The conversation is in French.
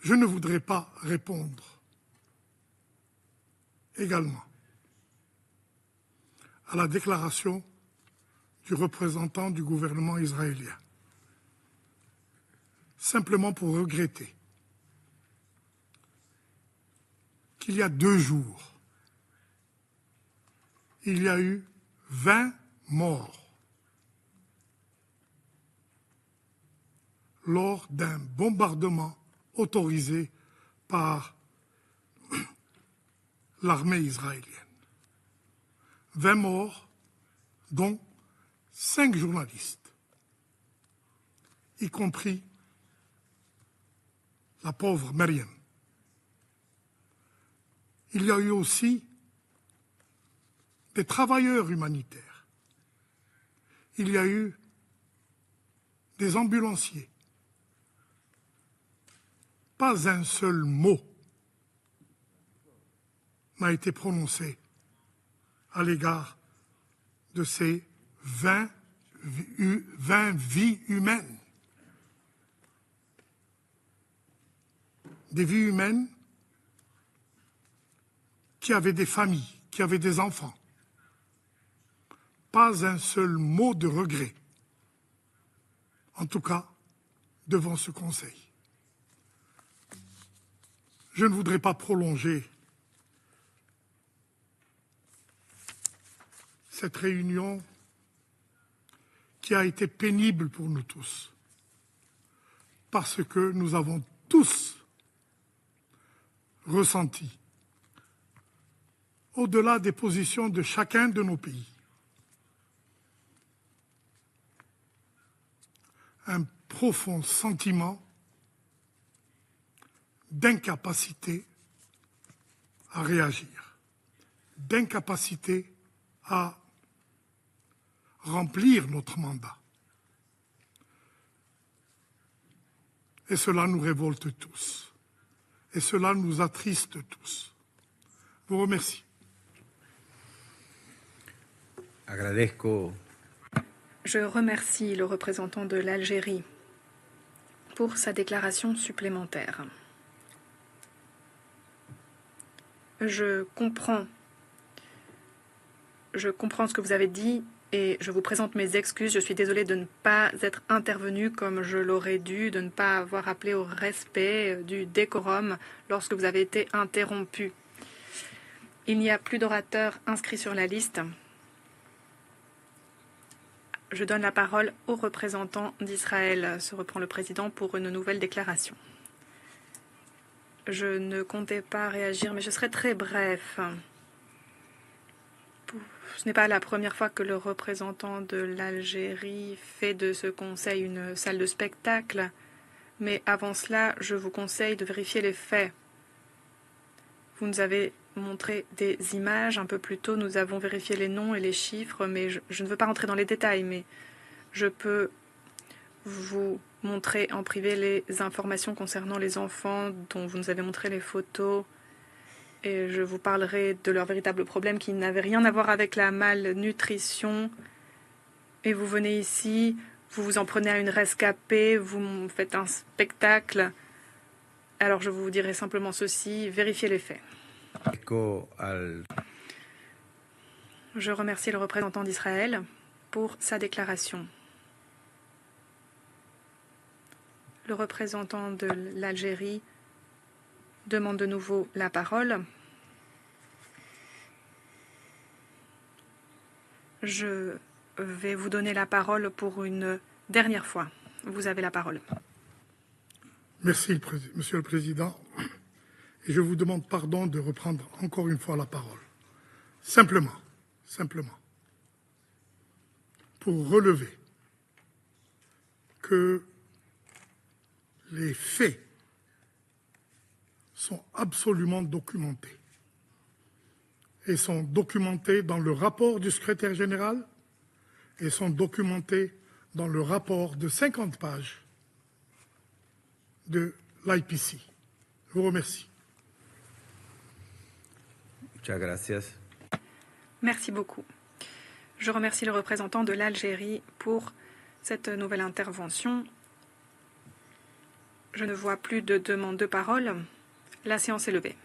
Je ne voudrais pas répondre également à la déclaration du représentant du gouvernement israélien, simplement pour regretter qu'il y a 2 jours, il y a eu 20 morts lors d'un bombardement autorisé par l'armée israélienne. 20 morts, dont 5 journalistes, y compris la pauvre Myriam. Il y a eu aussi des travailleurs humanitaires. Il y a eu des ambulanciers. Pas un seul mot n'a été prononcé à l'égard de ces 20 vies humaines. Des vies humaines qui avaient des familles, qui avaient des enfants. Pas un seul mot de regret, en tout cas devant ce Conseil. Je ne voudrais pas prolonger cette réunion qui a été pénible pour nous tous, parce que nous avons tous ressenti, au-delà des positions de chacun de nos pays, un profond sentiment d'incapacité à réagir, d'incapacité à remplir notre mandat. Et cela nous révolte tous. Et cela nous attriste tous. Je vous remercie. Je remercie le représentant de l'Algérie pour sa déclaration supplémentaire. Je comprends ce que vous avez dit et je vous présente mes excuses. Je suis désolée de ne pas être intervenue comme je l'aurais dû, de ne pas avoir appelé au respect du décorum lorsque vous avez été interrompu. Il n'y a plus d'orateurs inscrits sur la liste. Je donne la parole au représentant d'Israël, se reprend le président pour une nouvelle déclaration. Je ne comptais pas réagir, mais je serai très bref. Ce n'est pas la première fois que le représentant de l'Algérie fait de ce conseil une salle de spectacle, mais avant cela, je vous conseille de vérifier les faits. Vous nous avez montré des images un peu plus tôt, nous avons vérifié les noms et les chiffres, mais je ne veux pas rentrer dans les détails, mais je peux vous montrer en privé les informations concernant les enfants dont vous nous avez montré les photos et je vous parlerai de leur véritable problème qui n'avait rien à voir avec la malnutrition. Et vous venez ici, vous vous en prenez à une rescapée, vous faites un spectacle. Alors je vous dirai simplement ceci, vérifiez les faits. Je remercie le représentant d'Israël pour sa déclaration. Le représentant de l'Algérie demande de nouveau la parole. Je vais vous donner la parole pour une dernière fois. Vous avez la parole. Merci, Monsieur le Président. Et je vous demande pardon de reprendre encore une fois la parole. Simplement, pour relever que les faits sont absolument documentés et sont documentés dans le rapport du secrétaire général et sont documentés dans le rapport de 50 pages de l'IPC. Je vous remercie. Muchas gracias. Merci beaucoup. Je remercie le représentant de l'Algérie pour cette nouvelle intervention. Je ne vois plus de demande de parole. La séance est levée.